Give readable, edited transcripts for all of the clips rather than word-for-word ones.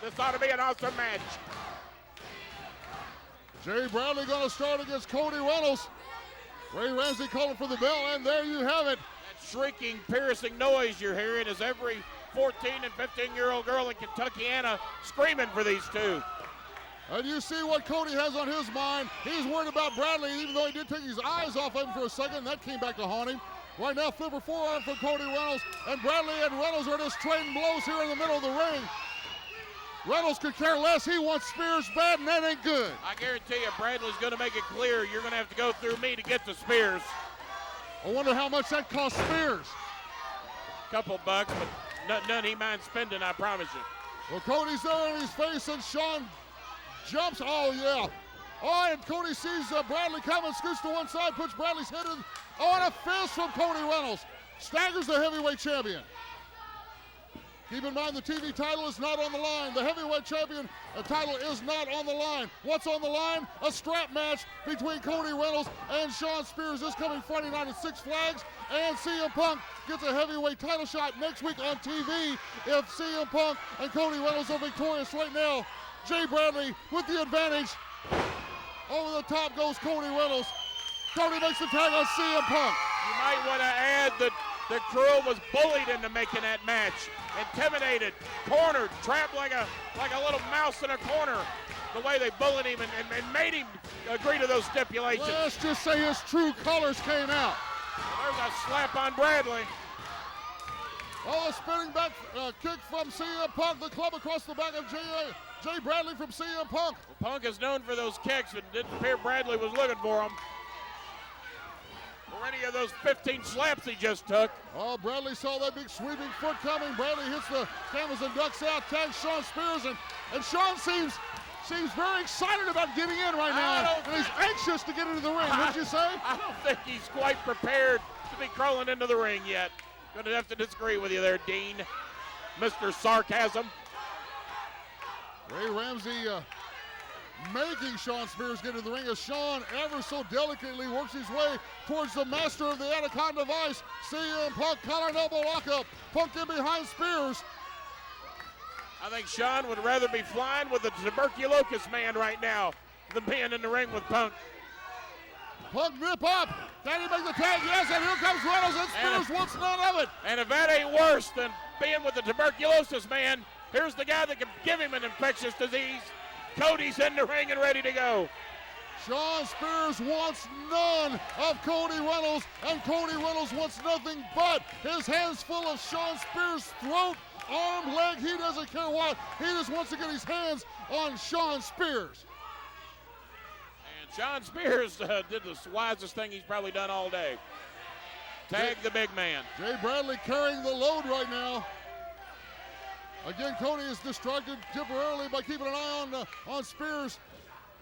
This ought to be an awesome match. Jay Bradley going to start against Cody Reynolds. Ray Ramsey calling for the bell, and there you have it. That shrieking, piercing noise you're hearing is every 14 and 15-year-old girl in Kentuckiana screaming for these two. And you see what Cody has on his mind. He's worried about Bradley, even though he did take his eyes off him for a second. That came back to haunt him. Right now, flipper forearm from Cody Reynolds, and Bradley and Reynolds are just trading blows here in the middle of the ring. Reynolds could care less. He wants Spears bad, and that ain't good. I guarantee you, Bradley's going to make it clear you're going to have to go through me to get to Spears. I wonder how much that cost Spears. Couple bucks, but none he minds spending, I promise you. Well, Cody's there in his face, and Sean jumps. Oh, yeah. Oh, and Cody sees Bradley coming, scoots to one side, puts Bradley's head in. Oh, and a fist from Cody Reynolds. Staggers the heavyweight champion. Keep in mind the TV title is not on the line. The heavyweight champion title is not on the line. What's on the line? A strap match between Cody Reynolds and Shawn Spears this coming Friday night at Six Flags. And CM Punk gets a heavyweight title shot next week on TV if CM Punk and Cody Reynolds are victorious right now. Jay Bradley with the advantage. Over the top goes Cody Reynolds. Cody makes the tag on CM Punk. You might want to add that the crew was bullied into making that match. Intimidated, cornered, trapped like a little mouse in a corner. The way they bullied him and made him agree to those stipulations. Let's just say his true colors came out. There's a slap on Bradley. Oh, a spinning back kick from CM Punk. The club across the back of Jay Bradley from CM Punk. Well, Punk is known for those kicks, and it didn't appear Bradley was looking for them. Or any of those 15 slaps he just took. Oh, Bradley saw that big sweeping foot coming. Bradley hits the canvas and ducks out, tags Shawn Spears, and Shawn seems very excited about getting in right now. And he's anxious to get into the ring, wouldn't you say? I don't think he's quite prepared to be crawling into the ring yet. Gonna have to disagree with you there, Dean. Mr. Sarcasm. Ray Ramsey making Shawn Spears get into the ring as Shawn ever so delicately works his way towards the master of the Anaconda Vice. CM Punk collar and elbow lockup. Punk in behind Spears. I think Shawn would rather be flying with the tuberculosis man right now than being in the ring with Punk. Punk nip up. Can he make the tag? Yes, and here comes Reynolds, and Spears wants none of it. And if that ain't worse than being with the tuberculosis man, here's the guy that can give him an infectious disease. Cody's in the ring and ready to go. Shawn Spears wants none of Cody Reynolds, and Cody Reynolds wants nothing but his hands full of Shawn Spears' throat, arm, leg. He doesn't care what. He just wants to get his hands on Shawn Spears. And Shawn Spears did the wisest thing he's probably done all day. Tag the big man. Jay Bradley carrying the load right now. Again, Cody is distracted temporarily by keeping an eye on Spears.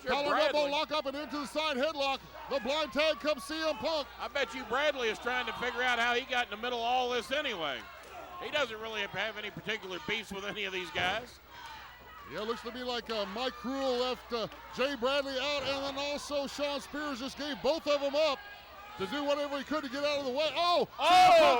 Collar elbow lock up and into the side headlock. The blind tag comes CM Punk. I bet you Bradley is trying to figure out how he got in the middle of all this anyway. He doesn't really have any particular beefs with any of these guys. Yeah, looks to me like Mike Cruel left Jay Bradley out, and then also Shawn Spears just gave both of them up to do whatever he could to get out of the way. Oh,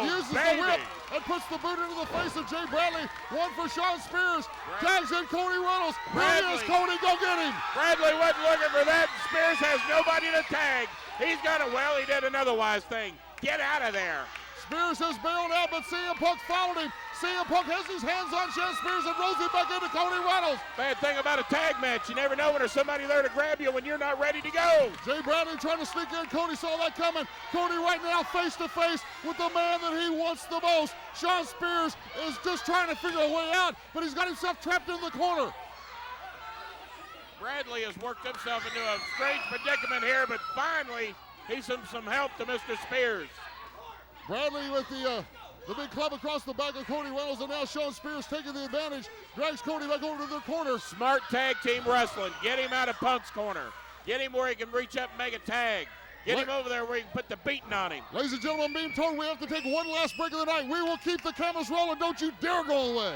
uses the whip and puts the boot into the face of Jay Bradley. One for Shawn Spears. Tags in Cody Reynolds. Here he is, Cody, go get him. Bradley wasn't looking for that. Spears has nobody to tag. He's got it. Well, he did another wise thing. Get out of there. Spears has bailed out, but CM Punk followed him. CM Punk has his hands on Shawn Spears and rolls it back into Cody Reynolds. Bad thing about a tag match, you never know when there's somebody there to grab you when you're not ready to go. Jay Bradley trying to sneak in. Cody saw that coming. Cody right now face to face with the man that he wants the most. Shawn Spears is just trying to figure a way out, but he's got himself trapped in the corner. Bradley has worked himself into a strange predicament here, but finally he's some help to Mr. Spears. Bradley with the big club across the back of Cody Reynolds, and now Shawn Spears taking the advantage. Drags Cody back over to their corner. Smart tag team wrestling. Get him out of Punk's corner. Get him where he can reach up and make a tag. Get him over there where he can put the beating on him. Ladies and gentlemen, being told we have to take one last break of the night. We will keep the cameras rolling. Don't you dare go away.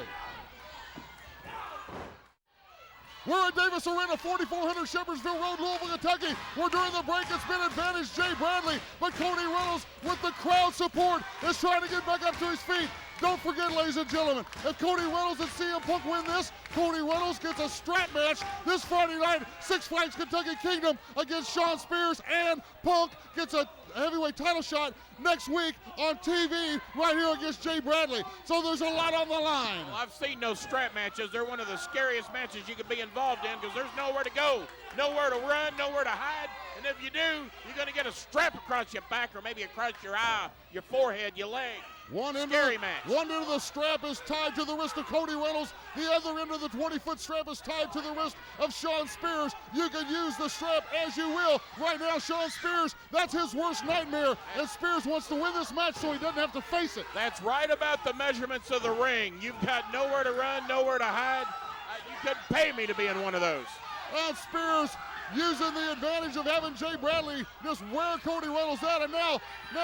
We're at Davis Arena, 4400 Shepherdsville Road, Louisville, Kentucky. We're during the break. It's been advantage Jay Bradley, but Cody Reynolds with the crowd support is trying to get back up to his feet. Don't forget, ladies and gentlemen, if Cody Reynolds and CM Punk win this, Cody Reynolds gets a strap match this Friday night, Six Flags Kentucky Kingdom against Shawn Spears, and Punk gets a heavyweight title shot next week on TV right here against Jay Bradley. So there's a lot on the line. Well, I've seen those strap matches. They're one of the scariest matches you could be involved in because there's nowhere to go, nowhere to run, nowhere to hide. And if you do, you're going to get a strap across your back or maybe across your eye, your forehead, your leg. Scary match. One end of the strap is tied to the wrist of Cody Reynolds. The other end of the 20-foot strap is tied to the wrist of Shawn Spears. You can use the strap as you will. Right now, Shawn Spears, that's his worst nightmare. And Spears wants to win this match so he doesn't have to face it. That's right about the measurements of the ring. You've got nowhere to run, nowhere to hide. You couldn't pay me to be in one of those. And Spears using the advantage of having Jay Bradley just wear Cody Reynolds out. And now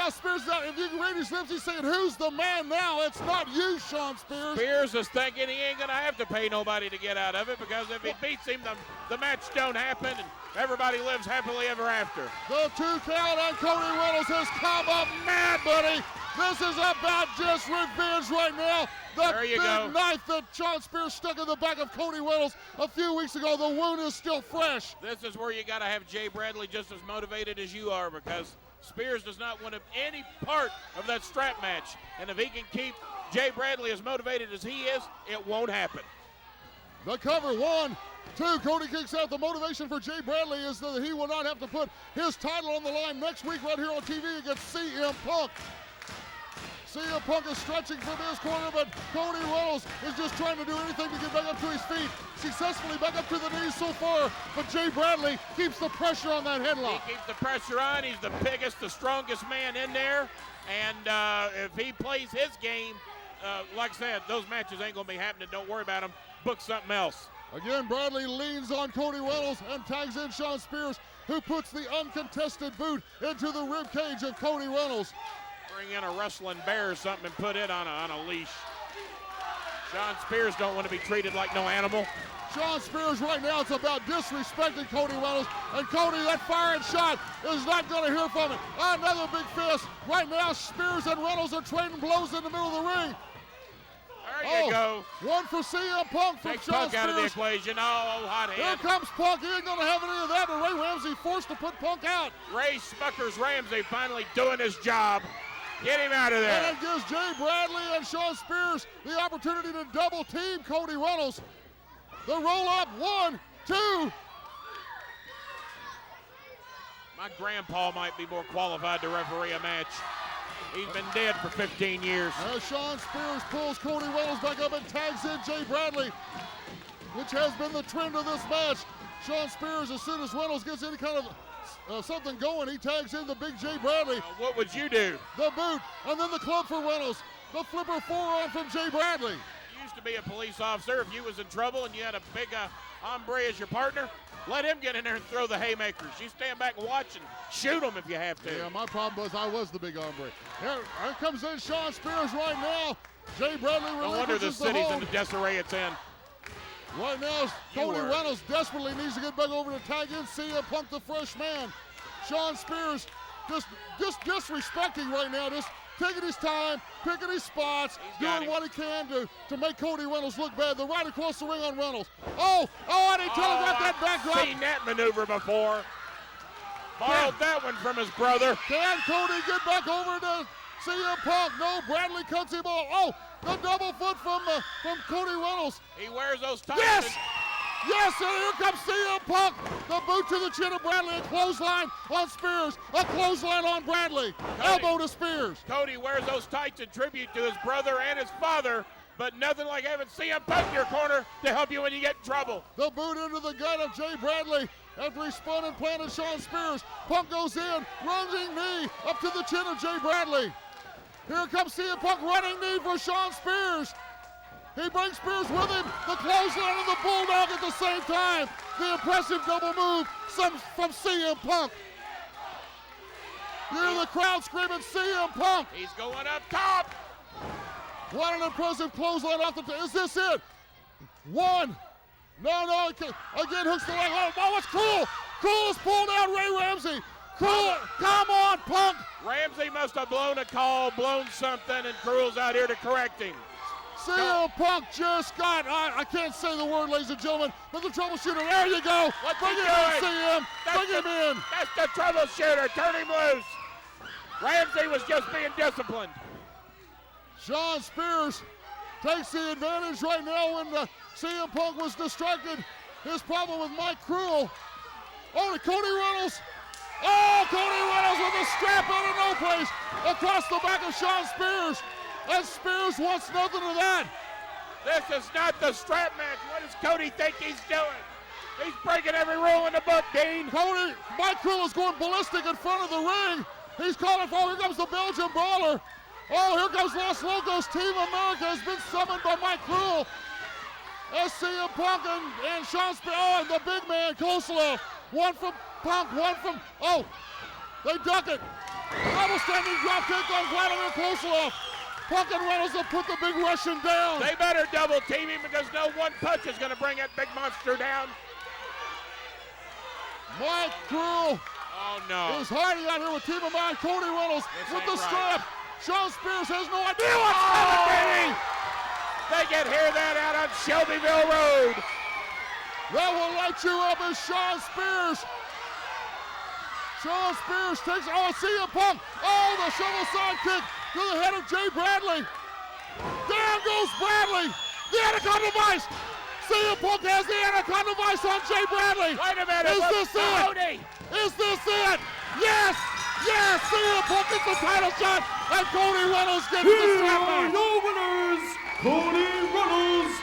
Spears is out. If you can read his lips, he's saying, who's the man now? It's not you, Shawn Spears. Spears is thinking he ain't going to have to pay nobody to get out of it because if he beats him, the match don't happen and everybody lives happily ever after. The 2 count on Cody Reynolds has come up mad, buddy. This is about just revenge right now. The big knife that Shawn Spears stuck in the back of Cody Reynolds a few weeks ago, the wound is still fresh. This is where you got to have Jay Bradley just as motivated as you are because Spears does not want any part of that strap match. And if he can keep Jay Bradley as motivated as he is, it won't happen. The cover, 1, 2, Cody kicks out. The motivation for Jay Bradley is that he will not have to put his title on the line next week right here on TV against CM Punk. CM Punk is stretching from his corner, but Cody Reynolds is just trying to do anything to get back up to his feet. Successfully back up to the knees so far, but Jay Bradley keeps the pressure on that headlock. He keeps the pressure on. He's the biggest, the strongest man in there. And if he plays his game, like I said, those matches ain't going to be happening. Don't worry about them. Book something else. Again, Bradley leans on Cody Reynolds and tags in Shawn Spears, who puts the uncontested boot into the rib cage of Cody Reynolds. Bring in a wrestling bear or something and put it on a leash. Shawn Spears don't want to be treated like no animal. Shawn Spears right now, it's about disrespecting Cody Reynolds. And Cody, that firing shot is not going to hear from it. Another big fist. Right now, Spears and Reynolds are trading blows in the middle of the ring. There you go. One for CM Punk from Take Shawn Punk out of the equation. Oh, hot Here head. comes Punk. He ain't going to have any of that. And Ray Ramsey forced to put Punk out. Ray Smuckers Ramsey finally doing his job. Get him out of there. And it gives Jay Bradley and Shawn Spears the opportunity to double team Cody Reynolds. The roll up, 1, 2. My grandpa might be more qualified to referee a match. He's been dead for 15 years. As Shawn Spears pulls Cody Reynolds back up and tags in Jay Bradley, which has been the trend of this match. Shawn Spears, as soon as Reynolds gets any kind of something going, he tags in the big Jay Bradley. What would you do? The boot, and then the club for Reynolds. The flipper forearm from Jay Bradley. You used to be a police officer. If you was in trouble and you had a big hombre as your partner, let him get in there and throw the haymakers. You stand back and watch and shoot him if you have to. Yeah, my problem was I was the big hombre. Here comes in Shawn Spears right now. Jay Bradley relinquishes no wonder the city's hold. in the disarray it's in. Right now, Cody Reynolds desperately needs to get back over to tag in CM Punk, the fresh man. Shawn Spears just disrespecting right now, just taking his time, picking his spots, doing what he can to make Cody Reynolds look bad. The right across the ring on Reynolds. And he telegraphed that backdrop. I've seen that maneuver before. Borrowed that one from his brother. Can Cody get back over to CM Punk? No, Bradley cuts him off. The double foot from Cody Reynolds. He wears those tights. Yes, and here comes CM Punk. The boot to the chin of Bradley. A clothesline on Spears. A clothesline on Bradley. Elbow to Spears. Cody wears those tights in tribute to his brother and his father, but nothing like having CM Punk in your corner to help you when you get in trouble. The boot into the gut of Jay Bradley. After he spun and planted Shawn Spears, Punk goes in, running knee up to the chin of Jay Bradley. Here comes CM Punk, running knee for Shawn Spears. He brings Spears with him, the clothesline and the bulldog at the same time. The impressive double move from CM Punk. You hear the crowd screaming, CM Punk. He's going up top. What an impressive clothesline off the top. Is this it? 1. No, again hooks the leg. Oh, what's Cruel? Cruel has pulled out Ray Ramsey. Cruel, come on, Punk. Ramsey must have blown a call, blown something, and Cruel's out here to correct him. CM Punk just got, I can't say the word, ladies and gentlemen, but the troubleshooter, there you go. What's Bring he him in, doing? CM. Bring him in. That's the troubleshooter. Turn him loose. Ramsey was just being disciplined. Shawn Spears takes the advantage right now when CM Punk was distracted. His problem with Mike Cruel. Oh, to Cody Reynolds. Oh, Cody Reynolds with a strap out of no place across the back of Shawn Spears. And Spears wants nothing of that. This is not the strap match. What does Cody think he's doing? He's breaking every rule in the book, Dean. Mike Cruel is going ballistic in front of the ring. He's calling for, here comes the Belgian Brawler. Oh, here comes Los Locos. Team America has been summoned by Mike Cruel. CM Punk and Shawn Spears. Oh, and the big man, Koslov. One from Punk, one from, oh, they duck it. Double standing drop kick on Vladimir Koslov. Punk and Reynolds will put the big Russian down. They better double team him because no one punch is going to bring that big monster down. Mike Cruel Oh, no. is hiding out here with Team of Mine. Cody Reynolds This with ain't the right. strap. Shawn Spears has no idea what's happening. They can hear that out on Shelbyville Road. That will light you up as Shawn Spears. Shawn Spears takes, oh, CM Punk. Oh, the shovel sidekick to the head of Jay Bradley. Down goes Bradley. The Anaconda Vice. CM Punk has the Anaconda Vice on Jay Bradley. Wait a minute. Is this it? Cody. Is this it? Yes! Yes! CM Punk gets the title shot, and Cody Reynolds gets the strap Here are match. your winners, Cody Reynolds